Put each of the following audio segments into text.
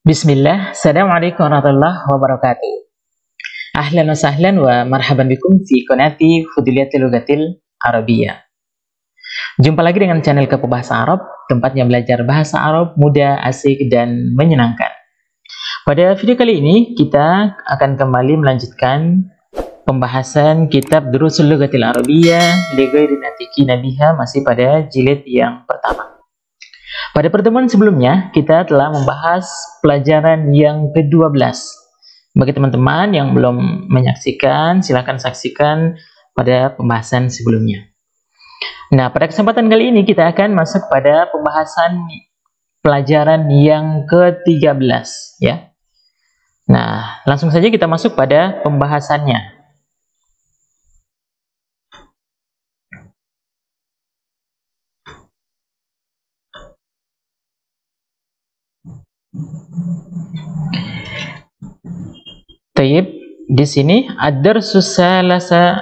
Bismillah, Assalamualaikum warahmatullahi wabarakatuh. Ahlan wa sahlan wa marhaban bikum fi qanati Fuduliyatil Lughatil Arabiyyah. Jumpa lagi dengan channel Kepo Bahasa Arab, tempatnya belajar bahasa Arab mudah, asik, dan menyenangkan. Pada video kali ini, kita akan kembali melanjutkan pembahasan kitab Durusul Lughatil Arabiyyah li ghairi natiki nabiha, masih pada jilid yang pertama. Pada pertemuan sebelumnya, kita telah membahas pelajaran yang ke-12. Bagi teman-teman yang belum menyaksikan, silakan saksikan pada pembahasan sebelumnya. Nah, pada kesempatan kali ini kita akan masuk pada pembahasan pelajaran yang ke-13, ya. Nah, langsung saja kita masuk pada pembahasannya. Taib, di sini ad-darsu salasa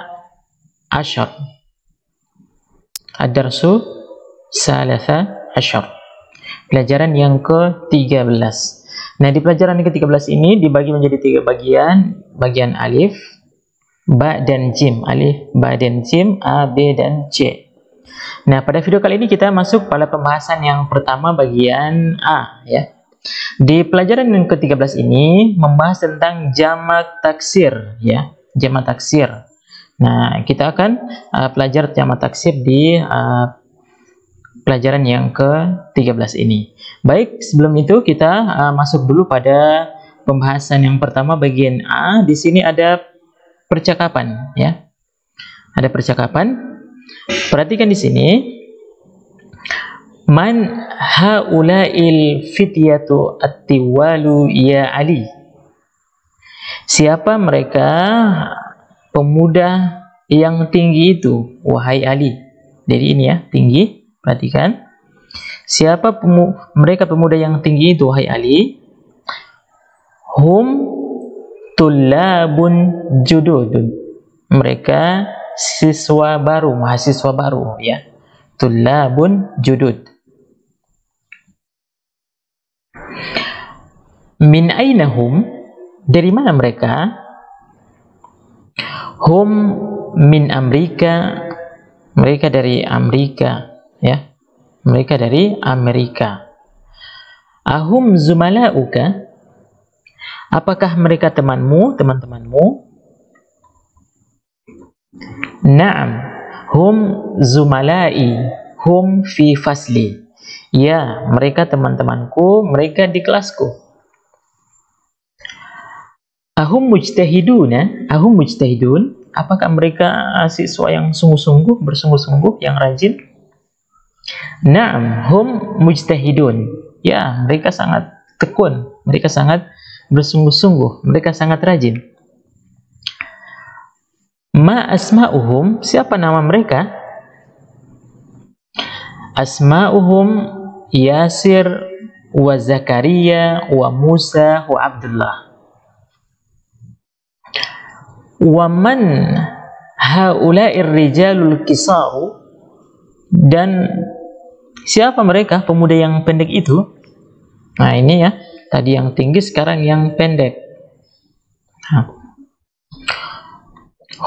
asyar. Ad-darsu salasa asyar. Pelajaran yang ke-13. Nah, di pelajaran yang ke-13 ini dibagi menjadi 3 bagian. Bagian alif, ba dan jim. Alif, ba dan jim, a, b dan c. Nah, pada video kali ini kita masuk pada pembahasan yang pertama, bagian a, ya. Di pelajaran yang ke-13 ini membahas tentang jamak taksir, ya, jamak taksir. Nah, kita akan pelajari jamak taksir di pelajaran yang ke-13 ini. Baik, sebelum itu kita masuk dulu pada pembahasan yang pertama, bagian A. Di sini ada percakapan, ya. Ada percakapan. Perhatikan di sini. Man haula'il fityatu at-tiwalu ya Ali. Siapa mereka pemuda yang tinggi itu, wahai Ali? Jadi ini ya, tinggi. Perhatikan. Siapa mereka pemuda yang tinggi itu, wahai Ali? Hum tullabun jududun. Mereka siswa baru, mahasiswa baru, ya. Tullabun judud. Min ainahum, dari mana mereka? Hum min Amerika, mereka dari Amerika, ya. Mereka dari Amerika. Ahum zumalauka, apakah mereka temanmu, teman-temanmu? Naam, hum zumalai, hum fi fasli. Ya, mereka teman-temanku, mereka di kelasku. Ahum mujtahiduna, ahum mujtahidun, apakah mereka siswa yang sungguh-sungguh, bersungguh-sungguh, yang rajin? Naam, hum mujtahidun. Ya, mereka sangat tekun, mereka sangat bersungguh-sungguh, mereka sangat rajin. Ma asma'uhum, siapa nama mereka? Asma'uhum Yasir wa Zakaria wa Musa wa Abdullah. Wa man haula'ir rijalul kisaru, dan siapa mereka pemuda yang pendek itu? Nah, ini ya, tadi yang tinggi, sekarang yang pendek.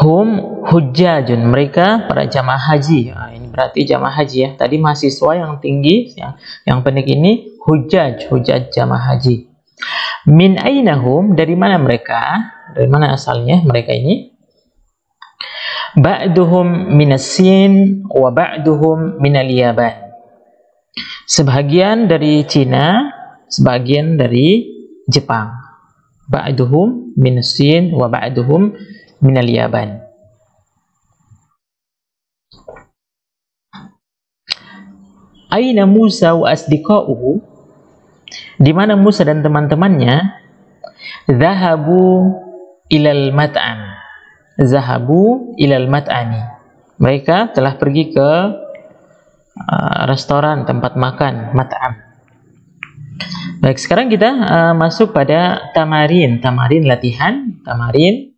Hum hujjajun, mereka para jamaah haji. Nah, ini berarti jamaah haji, ya. Tadi mahasiswa yang tinggi, yang pendek ini hujjaj, hujjaj jamaah haji. Min ainahum, dari mana mereka? Dari mana asalnya mereka ini? Ba'duhum minas Sin wa ba'duhum minal Yaban. Sebagian dari Cina, sebagian dari Jepang. Ba'duhum minas Sin wa ba'duhum minal Yaban. Aina Musa wa asdiqa'uhu, di mana Musa dan teman-temannya? Zahabu ilal mat'am. Zahabu ilal mat'ami. Mereka telah pergi ke restoran, tempat makan, mat'am. Baik, sekarang kita masuk pada tamarin. Tamarin, latihan. Tamarin.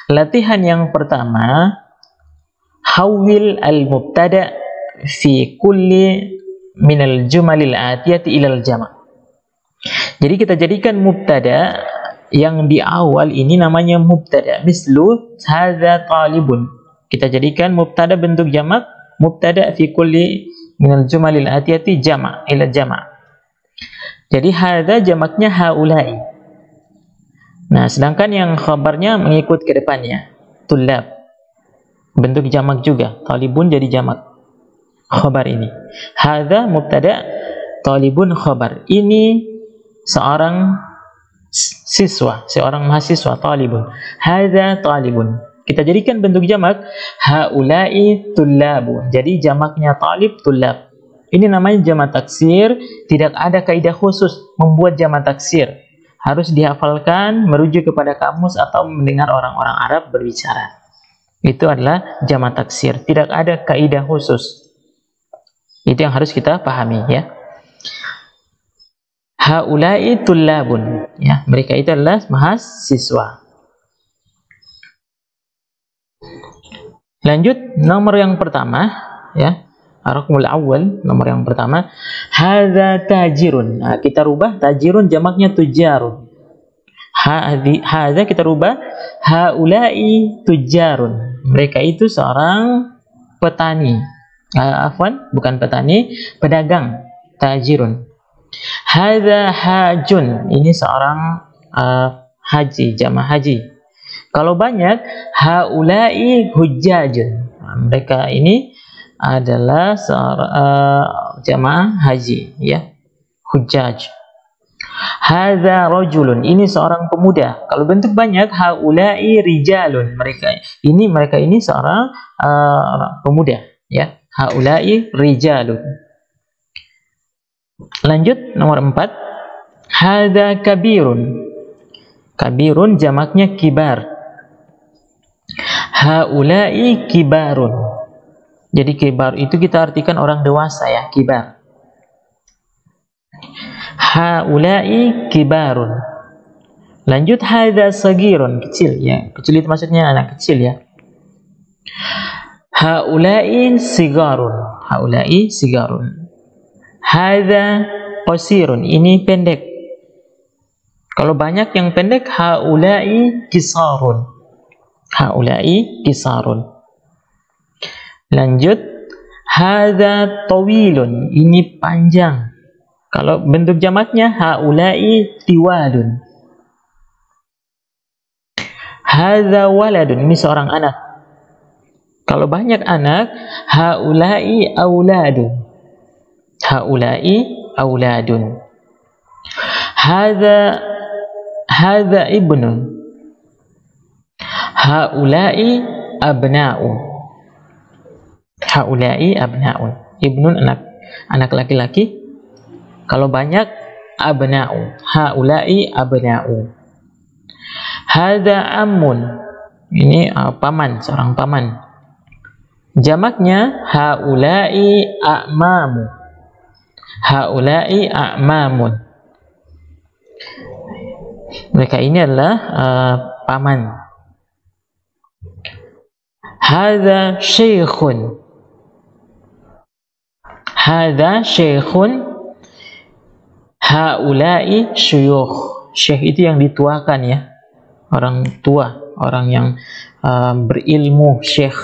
Latihan yang pertama, hawil al-mubtada fi kulli minal jumalil atiyati ilal jama'. Jadi kita jadikan mubtada yang di awal ini namanya mubtada. Mislu hadza talibun. Kita jadikan mubtada bentuk jamak, mubtada fi kulli minal jumalil atiyati jama' ila jama'. Jadi hadza jamaknya haula'i. Nah, sedangkan yang khabarnya mengikut ke depannya. Tullab. Bentuk jamak juga. Talibun jadi jamak. Khabar ini. Hadza mubtada, talibun khabar. Ini seorang siswa, seorang mahasiswa, talibun. Hadza talibun. Kita jadikan bentuk jamak haula'i tullabu. Jadi jamaknya talib, tullab. Ini namanya jamak taksir. Tidak ada kaidah khusus membuat jamak taksir. Harus dihafalkan, merujuk kepada kamus atau mendengar orang-orang Arab berbicara. Itu adalah jamak taksir. Tidak ada kaidah khusus. Itu yang harus kita pahami, ya. Haula'i tullabun, ya, mereka itu adalah mahasiswa. Lanjut nomor yang pertama, ya. Ar-raqmul awwal, nomor yang pertama, hadza tajirun. Nah, kita rubah tajirun jamaknya tujarun. Hadza kita rubah haula'i tujarun. Mereka itu seorang petani. Afwan, bukan petani, pedagang. Tajirun. Hadza hajun. Ini seorang haji, jamaah haji. Kalau banyak, haula'i hujjajun. Nah, mereka ini adalah jamaah haji, ya, hujjaj. Hadza rajulun. Ini seorang pemuda. Kalau bentuk banyak, haula'i rijalun. Mereka ini seorang pemuda, ya. Haula'i rijalun. Lanjut nomor 4. Hadza kabirun. Kabirun jamaknya kibar. Haula'i kibarun. Jadi kibar itu kita artikan orang dewasa, ya, kibar. Haula'i kibarun. Lanjut hadza sagirun, kecil, ya. Kecil itu maksudnya anak kecil, ya. Haula'i sigarun. Haula'i sigarun. Hadza qasirun. Ini pendek. Kalau banyak yang pendek, haula'i kisarun. Haula'i kisarun. Lanjut, hadza tawilun. Ini panjang. Kalau bentuk jamaknya, haula'i tiwadun. Hadza waladun. Ini seorang anak. Kalau banyak anak, haula'i auladun. Haula'i auladun. Hadza ibnun. Haula'i abna'u. Haula'i abna'un. Ibnun anak laki-laki. Kalau banyak, abna'u. Haula'i abna'u. Hadza ammun. Ini paman, seorang paman. Jamaknya haula'i a'mamu. Haula'i a'mamun. Mereka ini adalah paman. Hadza syekhun. Hadza syekhun. Haula'i syuyukh. Syekh itu yang dituakan, ya. Orang tua, orang yang berilmu, syekh,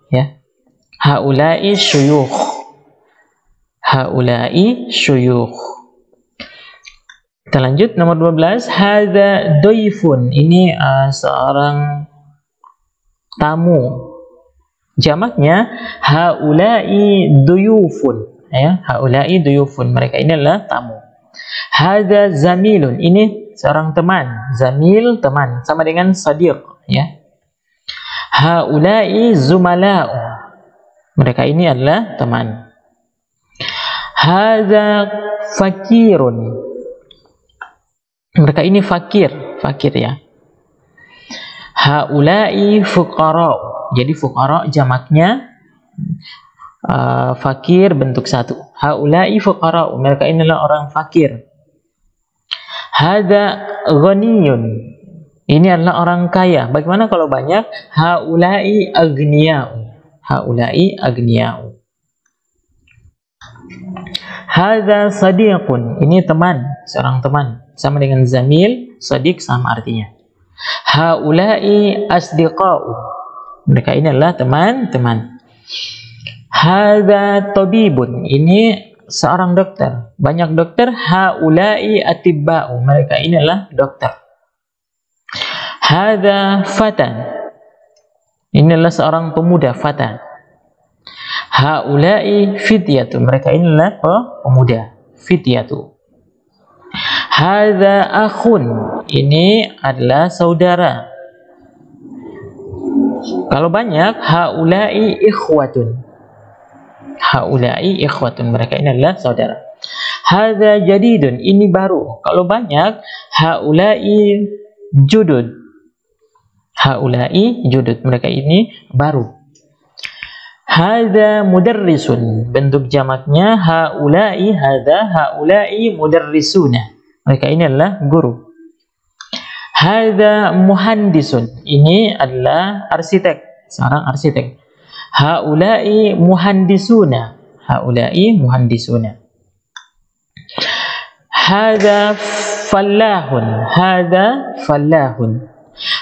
ya. Haula'i syuyukh. Haula'i syuyukh. Kita lanjut nomor 12. Hadza doifun. Ini seorang tamu. Jamaknya haula'i duyufun, ya. Haula'i duyufun. Mereka ini adalah tamu. Hadza zamilun. Ini seorang teman. Zamil, teman, sama dengan sadiq, ya. Haula'i zumala'u. Mereka ini adalah teman. Hadza fakirun. Mereka ini fakir, ya. Haula'i fuqara. Jadi fuqara jamaknya fakir bentuk satu. Haula'i fuqara. Mereka ini adalah orang fakir. Hadza ghaniyun. Ini adalah orang kaya. Bagaimana kalau banyak? Haula'i aghniya'u. Haula'i aghniya'u. Hadza sadiqun. Ini teman, seorang teman. Sama dengan zamil, shadiq sama artinya. Haula'i asdiqa'u. Mereka ini adalah teman-teman. Hadza tabibun. Ini seorang dokter. Banyak dokter. Haula'i atibba'u. Mereka ini adalah dokter. Hadza fatan. Ini adalah seorang pemuda, fatan. Haula'i fityatu. Mereka ini adalah pemuda, fityatu. Hadza akhun. Ini adalah saudara. Kalau banyak, haula'i ikhwatun. Haula'i ikhwatun. Mereka ini adalah saudara. Hadza jadidun. Ini baru. Kalau banyak, haula'i judud. Haula'i judud. Mereka ini baru. Hadza mudarrisun. Bentuk jamaknya haula'i, hadza, haula'i mudarrisuna. Mereka ini adalah guru. Hadza muhandisun. Ini adalah arsitek, seorang arsitek. Haula'i muhandisuna. Haula'i muhandisuna. Hadza fallahun. Hadza fallahun.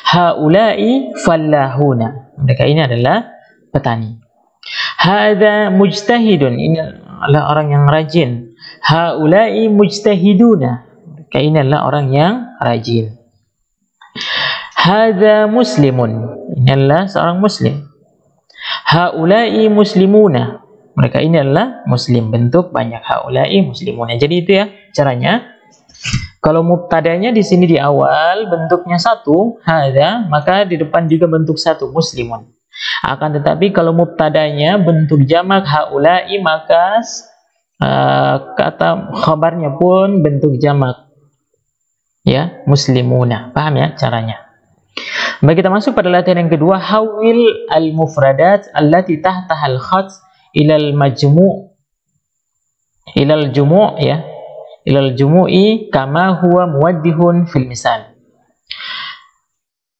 Haula'i fallahuna. Mereka ini adalah petani. Hadza mujtahidun. Ini adalah orang yang rajin. Haula'i mujtahiduna. Mereka ini adalah orang yang rajin. Hadza muslimun. Ini adalah seorang muslim. Haula'i muslimuna. Mereka ini adalah muslim. Bentuk banyak. Haula'i muslimuna. Jadi itu ya caranya. Kalau mubtadanya di sini di awal bentuknya satu, hadza, maka di depan juga bentuk satu, muslimun. Akan tetapi kalau mubtadanya bentuk jamak haula'i, maka kata khabarnya pun bentuk jamak. Ya, muslimuna. Paham ya caranya? Baik, kita masuk pada latihan yang kedua. Hawil al-mufradat allati tahtaha al-khat ilal majmu' ilal jumu' ya. Ilal jumu'i kama huwa muwaddihun fil misal.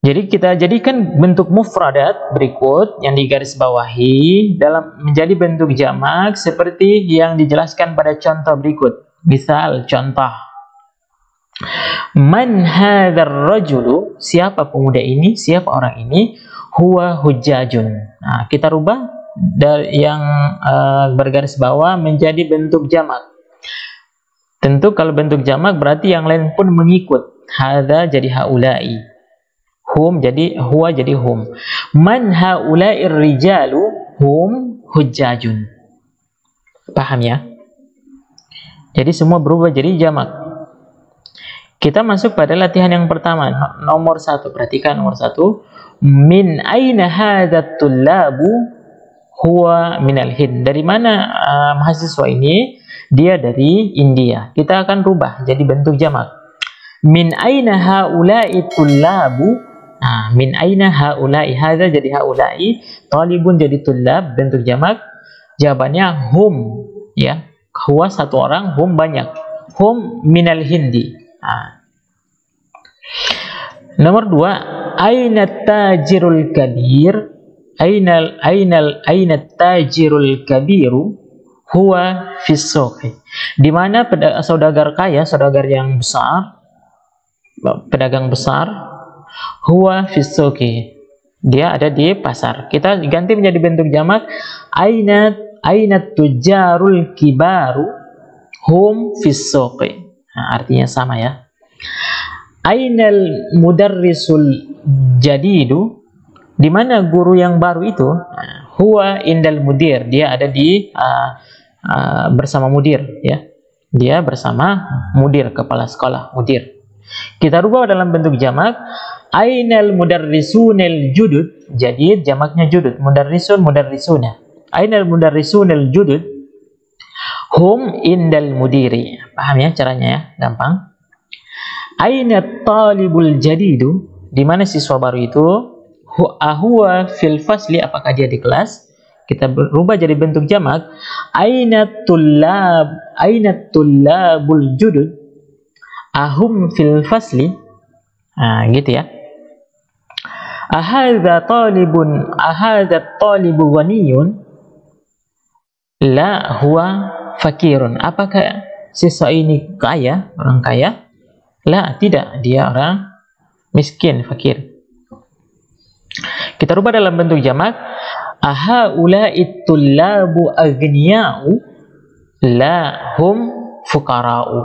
Jadi kita jadikan bentuk mufradat berikut yang digarisbawahi dalam menjadi bentuk jamak seperti yang dijelaskan pada contoh berikut. Misal contoh. Man hadzal rajulu? Siapa pemuda ini? Siapa orang ini? Huwa hujjajun. Nah, kita rubah dari yang bergaris bawah menjadi bentuk jamak. Tentu kalau bentuk jamak berarti yang lain pun mengikut. Hadza jadi haula'i. Hum jadi huwa jadi hum. Man haula'ir rijalu hum hujjajun. Paham ya? Jadi semua berubah jadi jamak. Kita masuk pada latihan yang pertama, nomor 1. Perhatikan nomor 1. Min aina hadzat tullabu huwa minal Hind. Dari mana mahasiswa ini? Dia dari India. Kita akan rubah jadi bentuk jamak. Min aina haula'i tullabu. Nah, min aina haula'i, hadza jadi haula'i, talibun jadi tullab, bentuk jamak. Jawabannya hum, ya. Huwa satu orang, hum banyak. Hum minal Hindi. Nah. Nomor 2, aina tajirul kabir? Aina tajirul kabiru? Huwa fis-suqi. Di mana saudagar kaya, saudagar yang besar, pedagang besar, huwa fis-suqi. Dia ada di pasar. Kita ganti menjadi bentuk jamak. Aina tujarul kibaru hum fis-suqi. Nah, artinya sama ya. Ainal mudarrisul jadidu? Di mana guru yang baru itu? Huwa indal mudir. Dia ada di bersama mudir ya. Dia bersama mudir, kepala sekolah, mudir. Kita rubah dalam bentuk jamak. Ainal mudarrisunal judud. Jadi jamaknya judud. Mudarrisun mudarrisuna. Ainal mudarrisunal judud hum indal mudiri. Paham ya caranya ya? Gampang. Aina talibul jadidu? Di mana siswa baru itu? Huwa fil fasli. Apakah dia di kelas? Kita berubah jadi bentuk jamak. Aina tullabul judud ahum fil fasli. Nah, gitu ya. Ahadza talibu ghaniyun? La huwa fakirun. Apakah siswa ini kaya, orang kaya? La, tidak, dia orang miskin, fakir. Kita rubah dalam bentuk jamak. Ahaula'i tullabu aghniya'u la hum fuqara'u.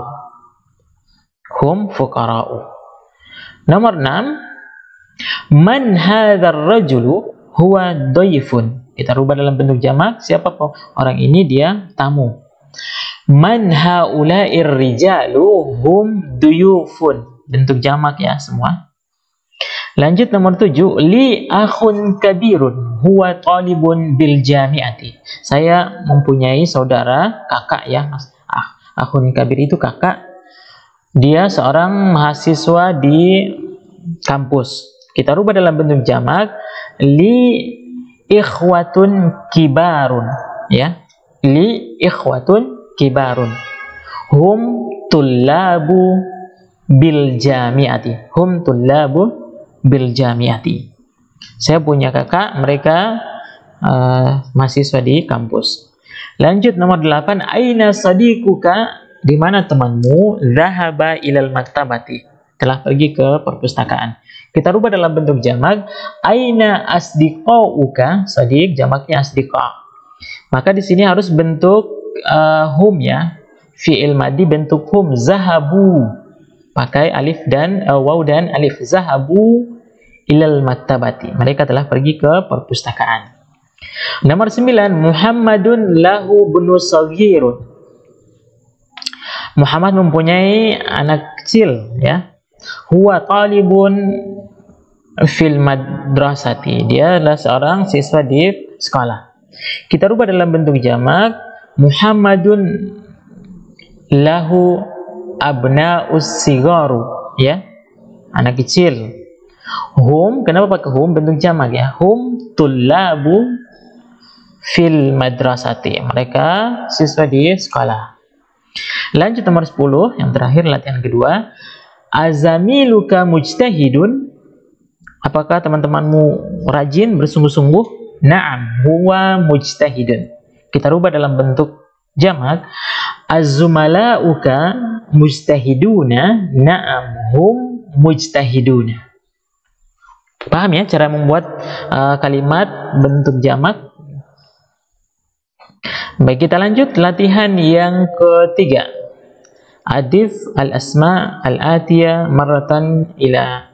Hum fuqara'u. Nomor 6, man hadzal rajulu huwa dhaifun. Kita rubah dalam bentuk jamak. Siapa orang ini? Dia tamu. Man haula'ir rijalu hum duyufun. Bentuk jamak ya semua. Lanjut nomor 7, li akhun kabirun huwa talibun bil jami'ati. Saya mempunyai saudara, kakak ya. Akhun kabir itu kakak. Dia seorang mahasiswa di kampus. Kita rubah dalam bentuk jamak. Li ikhwatun kibarun, ya. Li ikhwatun kibarun. Hum tullabu bil jami'ati. Hum tullabu bil jami'ati. Saya punya kakak, mereka mahasiswa di kampus. Lanjut nomor 8, aina sadiquka, di mana temanmu? Zahaba ilal maktabati, telah pergi ke perpustakaan. Kita rubah dalam bentuk jamak. Aina asdiqauka, sadiq jamaknya asdiqa. Maka di sini harus bentuk hum ya. Fi'il madi bentuk hum, zahabu. Pakai alif dan waw dan alif. Zahabu ilal maktabati. Mereka telah pergi ke perpustakaan. Nomor 9, Muhammadun lahu bunu saghirun. Muhammad mempunyai anak kecil ya. Huwa talibun fil madrasati. Dia adalah seorang siswa di sekolah. Kita rubah dalam bentuk jamak. Muhammadun lahu abna'us sigaru, ya, anak kecil. Hum, kenapa pakai hum bentuk jamak ya? Hum tullabu fil madrasati. Mereka siswa di sekolah. Lanjut nomor 10, yang terakhir latihan kedua. Azamiluka mujtahidun. Apakah teman-temanmu rajin, bersungguh-sungguh? Na'am, huwa mujtahidun. Kita rubah dalam bentuk jamak. Az-zumala'uka mujtahiduna. Na'am, hum mujtahiduna. Paham ya cara membuat kalimat bentuk jamak? Baik, kita lanjut latihan yang ketiga. Adif al-asma al-atiyah marratan ila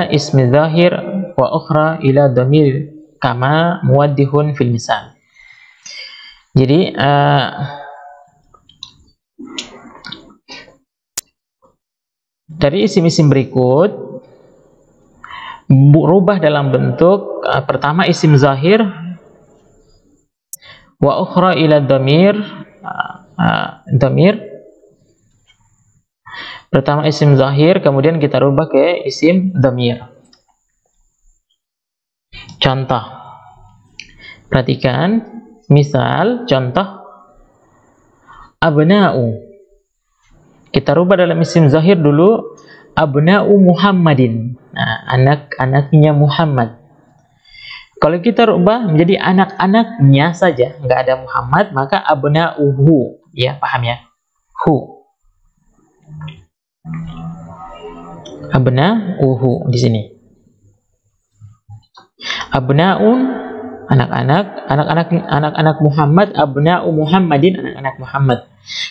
ismi zahir wa ukhra ila dhamir kama muwaddihun fil misal. Jadi dari isim-isim berikut rubah dalam bentuk pertama isim zahir wa ukhra ila dhamir. Pertama isim zahir, kemudian kita rubah ke isim dhamir. Contoh, perhatikan misal contoh abna'u. Kita rubah dalam isim zahir dulu, abna'u Muhammadin. Nah, anak-anaknya Muhammad. Kalau kita rubah menjadi anak-anaknya saja, nggak ada Muhammad, maka abna'uhu, ya, paham ya? Hu. Abna'uhu di sini. Abna'un anak-anak Muhammad, abna'u Muhammadin, anak-anak Muhammad.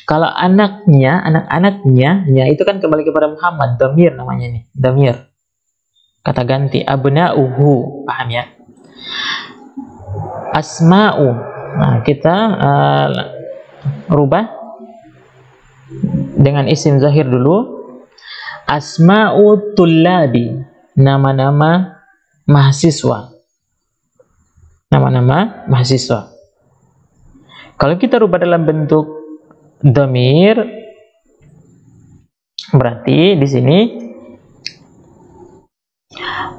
Kalau anak-anaknya, ya itu kan kembali kepada Muhammad, dhamir namanya nih, dhamir. Kata ganti, abna'uhu, paham ya? Asma'u. Nah, kita rubah dengan isim zahir dulu. Asma'u tullabi, nama-nama mahasiswa. Nama-nama mahasiswa. Kalau kita rubah dalam bentuk dhamir, berarti di sini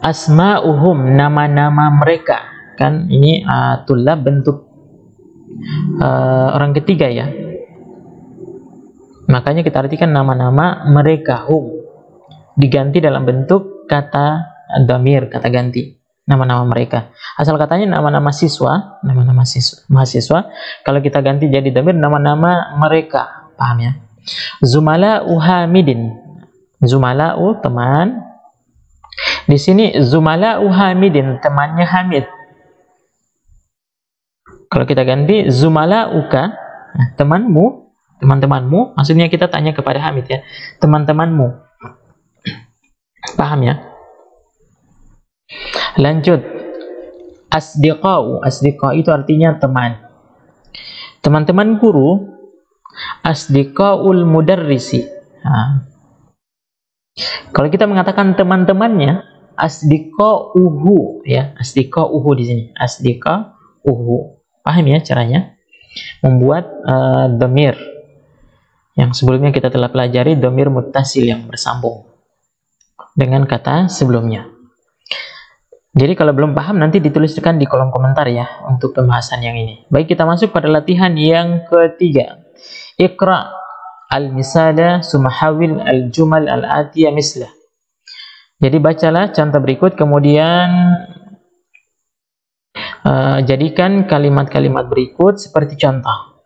asma'uhum, nama-nama mereka. Kan ini tullab bentuk orang ketiga ya. Makanya kita artikan nama-nama mereka, hum. Diganti dalam bentuk kata dhamir, kata ganti. Nama-nama mereka. Asal katanya nama-nama siswa, nama-nama mahasiswa. Kalau kita ganti jadi dhamir, nama-nama mereka. paham ya? Zumala'u Hamidin. Zumala'u teman. Di sini Zumala'u Hamidin, temannya Hamid. Kalau kita ganti Zumala'uka, nah, temanmu, teman-temanmu, maksudnya kita tanya kepada Hamid ya, teman-temanmu. Paham ya? Lanjut. Asdiqa'u. Asdiqa' itu artinya teman. Teman-teman guru. Asdiqa'ul mudarrisi. Nah, kalau kita mengatakan teman-temannya, asdiqa'uhu ya, asdiqa'uhu di sini. Asdiqa'uhu. Paham ya caranya? Membuat dhamir yang sebelumnya kita telah pelajari, dhamir muttasil yang bersambung dengan kata sebelumnya. Jadi kalau belum paham nanti dituliskan di kolom komentar ya untuk pembahasan yang ini. Baik, kita masuk pada latihan yang ketiga. Iqra al-misala sumahawil al-jumal al-atiyah mislah. Jadi bacalah contoh berikut, kemudian jadikan kalimat-kalimat berikut seperti contoh.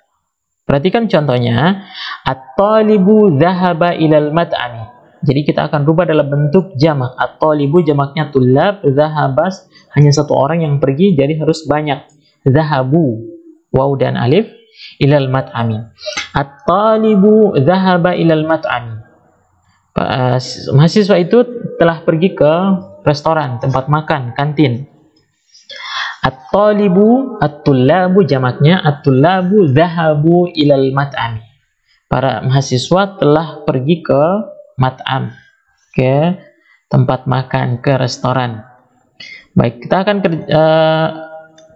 Perhatikan contohnya. At-talibu dhahaba ilal mat'ami. Jadi kita akan rubah dalam bentuk jamak. At-talibu jamaknya tulab, dhahabas hanya satu orang yang pergi, jadi harus banyak. Dhahabu, waw dan alif, ilal mat'ami. At-talibu dhahaba ilal mat'ami. Mahasiswa itu telah pergi ke restoran, tempat makan, kantin. At-talibu, at-tullabu jamaknya, at-tullabu dhahabu ilal mat'ami. Para mahasiswa telah pergi ke mat'am, ke tempat makan, ke restoran. Baik, kita akan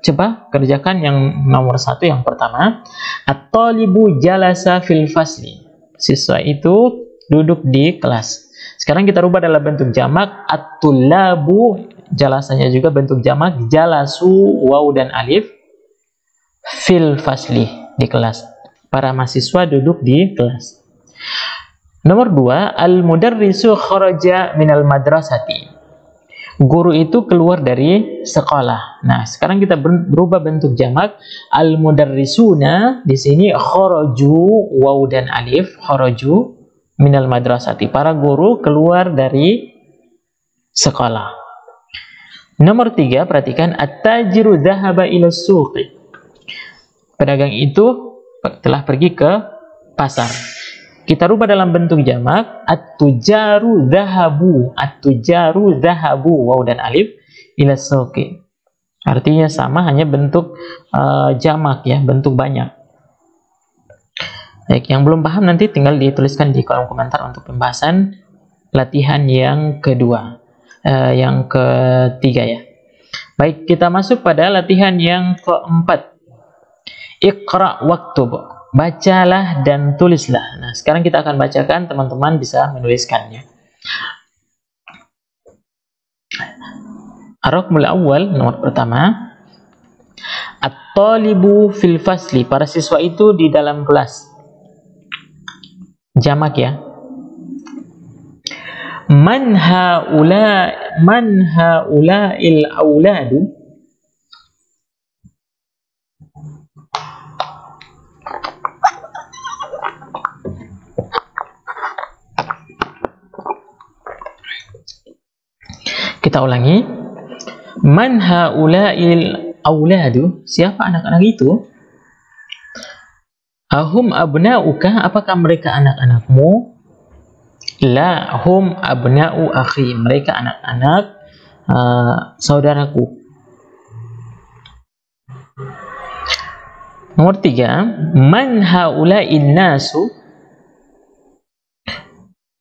coba kerjakan yang nomor 1, yang pertama. At-talibu jalasa fil fasli. Siswa itu duduk di kelas. Sekarang kita rubah dalam bentuk jamak. At-tullabu, jalasanya juga bentuk jamak. Jalasu, waw dan alif. Fil fasli, di kelas. Para mahasiswa duduk di kelas. Nomor 2, al-mudarrisu kharaja minal madrasati. Guru itu keluar dari sekolah. Nah, sekarang kita berubah bentuk jamak. Al-mudarrisuna di sini kharaju, waw dan alif, kharaju minal madrasati. Para guru keluar dari sekolah. Nomor 3, perhatikan at-tajiru dhahaba ila suqi. Pedagang itu telah pergi ke pasar. Kita rubah dalam bentuk jamak. At-tujaru dhahabu. At-tujaru dhahabu, waw dan alif, ila suqi. Artinya sama, hanya bentuk jamak ya, bentuk banyak. Baik, yang belum paham nanti tinggal dituliskan di kolom komentar untuk pembahasan latihan yang kedua, yang ketiga ya. Baik, kita masuk pada latihan yang keempat. Iqra waktub. Bacalah dan tulislah. Nah, sekarang kita akan bacakan, teman-teman bisa menuliskannya. Ar-raqmul awwal, nomor pertama. At-talibu fil fasli. Para siswa itu di dalam kelas. Jamak ya. Man haula'il auladu. Kita ulangi. Man haula'il auladu. Siapa anak-anak itu? Ahum abna'uka. Apakah mereka anak-anakmu? La hum abna'u akhi. Mereka anak-anak saudaraku. Nomor 3. Man haula'in nasu.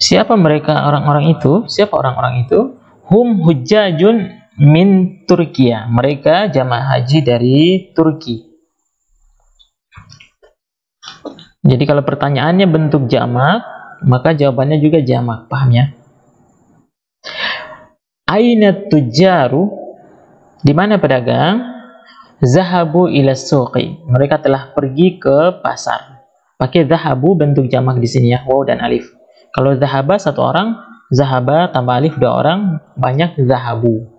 Siapa mereka orang-orang itu? Siapa orang-orang itu? Hum hujjajun min Turkiya. Mereka jamaah haji dari Turki. Jadi kalau pertanyaannya bentuk jamak, maka jawabannya juga jamak. Paham ya? Aina tujaru. Di mana pedagang? Zahabu ila suqi. Mereka telah pergi ke pasar. Pakai zahabu bentuk jamak di sini ya, waw dan alif. Kalau zahaba satu orang, zahaba tambah alif 2 orang, banyak zahabu.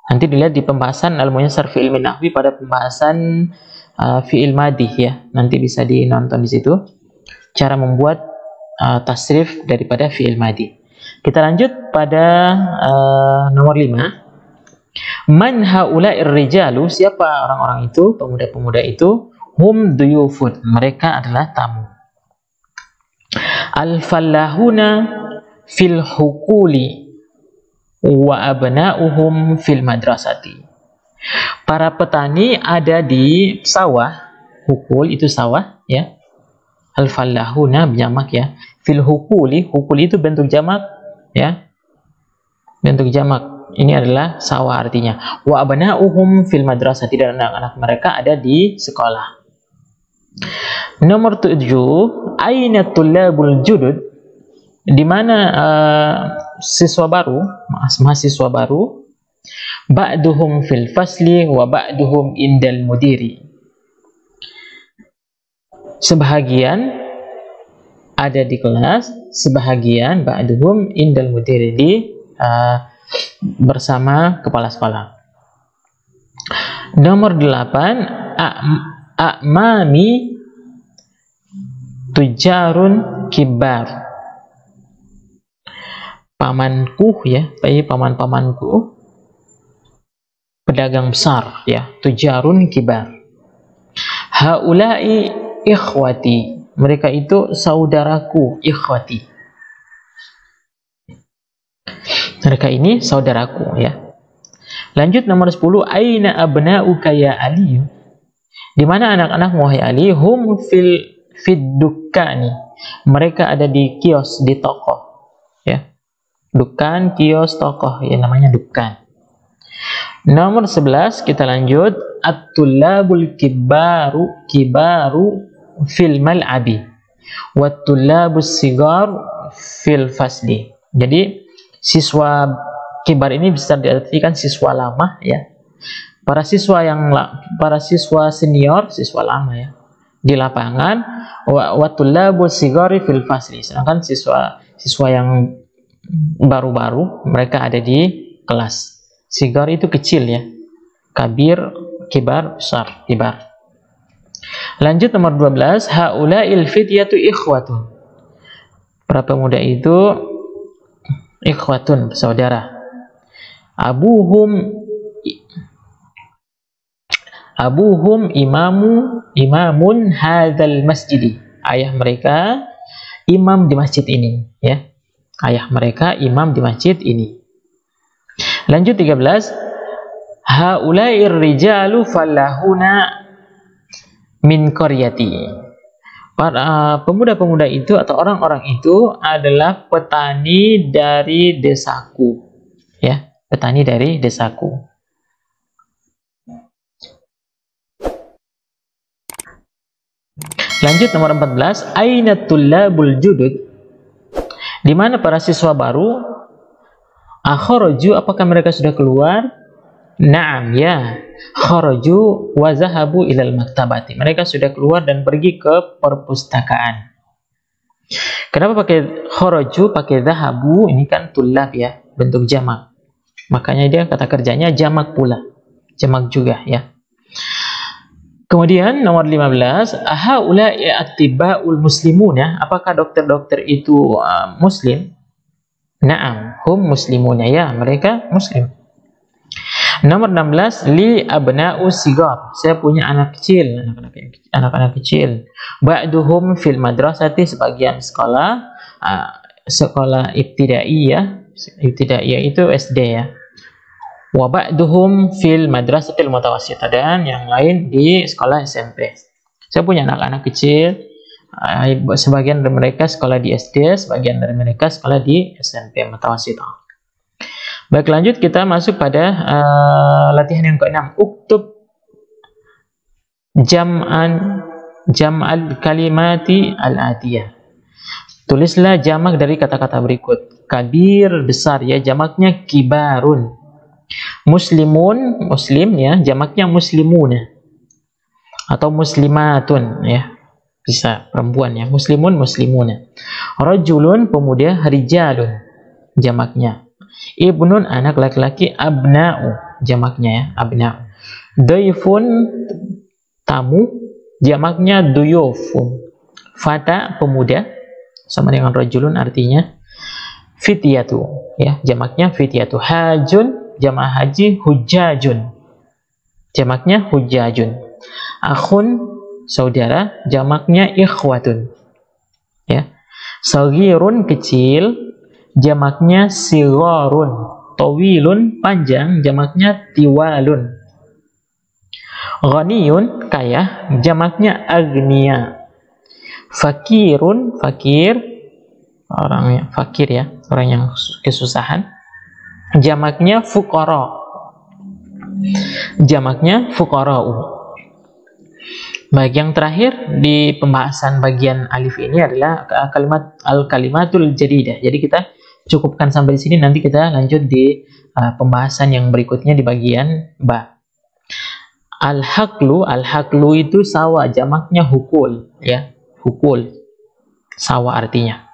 Nanti dilihat di pembahasan al-muyassar fi'il min nahwi pada pembahasan fi'il madih ya. Nanti bisa dinonton di situ. cara membuat tasrif daripada fi'il madi. Kita lanjut pada nomor 5. Man haula'ir rijalu, siapa orang-orang itu, pemuda-pemuda itu? Hum duyufun, mereka adalah tamu. Al-fallahuna fil hukuli wa abna'uhum fil madrasati. Para petani ada di sawah, hukul itu sawah ya. Al-fallahuna jamak ya. Fil hukuli, hukuli itu bentuk jamak ya. Bentuk jamak. Ini adalah sawah artinya. Wa abna'uhum fil madrasati, dan anak-anak mereka ada di sekolah. Nomor 7, aina tullabul judud, di mana siswa baru, mahasiswa baru, ba'duhum fil fasli wa ba'duhum indal mudiri. Sebahagian ada di kelas, sebahagian ba'duhum indal mudiri, di bersama kepala sekolah. Nomor 8, a'mami tujarun kibar. Pamanku ya, paman-pamanku pedagang besar ya, tujarun kibar. Haulai ikhwati, mereka itu saudaraku, ikhwati. Mereka ini saudaraku ya. Lanjut nomor 10, aina abna'uka ya Ali, di mana anak-anak wahai Ali? Hum fid dukkani, mereka ada di kios, di toko ya. Dukan, kios, toko ya, namanya dukan. Nomor 11 kita lanjut, at-tullabul kibaru fil mal'abi wat tullabus sigar fil fasli. Jadi siswa kibar ini bisa diartikan siswa lama ya. Para siswa senior, siswa lama ya, di lapangan. Wa tullabus sigari fil fasli, sedangkan siswa yang baru-baru mereka ada di kelas. Sigar itu kecil ya, kabir, kibar, besar, kibar. Lanjut nomor 12, haula'il fityatu ikhwatun, para pemuda itu ikhwatun, saudara. Abuhum imamun hadzal masjidi, ayah mereka imam di masjid ini ya. Ayah mereka imam di masjid ini. Lanjut 13, haula'ir rijalu falahuna min qaryati, para pemuda-pemuda itu atau orang-orang itu adalah petani dari desaku ya, petani dari desaku. Lanjut nomor 14, aina tullabul judud, di mana para siswa baru? Akharaju, apakah mereka sudah keluar? Naam ya, kharaju wa zahabu ilal maktabati, mereka sudah keluar dan pergi ke perpustakaan. Kenapa pakai kharaju, pakai zahabu? Ini kan tullab ya, bentuk jamak, makanya dia kata kerjanya jamak pula, jamak juga ya. Kemudian nomor 15, haula'i attibaul muslimuna, apakah dokter-dokter itu muslim? Naam, hum muslimuna ya, mereka muslim. Nomor 16, li abna'u sigar, saya punya anak kecil, anak-anak kecil. Ba'duhum fil madrasati, sebagian sekolah ibtidaiyah, ibtidaiyah itu SD ya. Wa ba'duhum fil madrasatil mutawassithah, dan yang lain di sekolah SMP. Saya punya anak-anak kecil, sebagian dari mereka sekolah di SD, sebagian dari mereka sekolah di SMP mutawassithah. Baik, lanjut kita masuk pada latihan yang ke-6. Uktub jam'al kalimati al-atiyah. Tulislah jamak dari kata-kata berikut. Kabir, besar ya, jamaknya kibarun. Muslimun, muslim ya, jamaknya muslimuna atau muslimatun ya, bisa perempuan ya, muslimun, muslimuna. Rajulun, pemuda, rijalun jamaknya. Ibnun, anak laki-laki, abna'u jamaknya ya, abna'u. Daifun, tamu, jamaknya duyufun. Fata pemuda, sama dengan rajulun artinya fityatu, ya, jamaknya fityatu. Hajun jamak haji hujajun, jamaknya hujajun. Akhun saudara, jamaknya ikhwatun, ya. Saghirun kecil, jamaknya sigharun. Tawilun panjang, jamaknya tiwalun. Ghaniyun kaya, jamaknya agniya. Fakirun fakir, orang yang fakir, ya, orang yang kesusahan, jamaknya fuqara, jamaknya fuqara'u. Baik, yang terakhir di pembahasan bagian alif ini adalah kalimat al-kalimatul jadidah. Jadi kita cukupkan sampai di sini, nanti kita lanjut di pembahasan yang berikutnya di bagian ba. Al-haqlu, al-haqlu itu sawah, jamaknya hukul, ya, hukul, sawah artinya.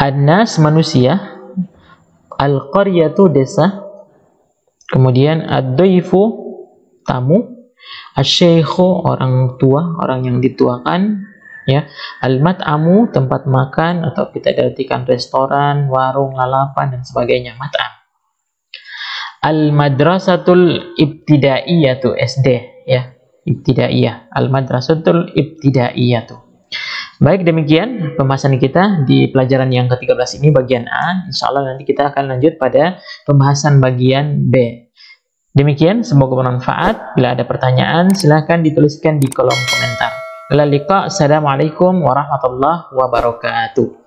An-nas manusia, al-qaryatu desa, kemudian ad-daifu tamu, asy-syaikhu orang tua, orang yang dituakan, ya, al-mat'amu tempat makan atau kita artikan restoran, warung, lalapan dan sebagainya, mat'am. Al-madrasatul ibtidaiyatu SD, ya, ibtidaiyah, al-madrasatul ibtidaiyatu. Baik, demikian pembahasan kita di pelajaran yang ke-13 ini bagian A. Insyaallah nanti kita akan lanjut pada pembahasan bagian B. Demikian, semoga bermanfaat. Bila ada pertanyaan, silahkan dituliskan di kolom komentar. Assalamualaikum warahmatullahi wabarakatuh.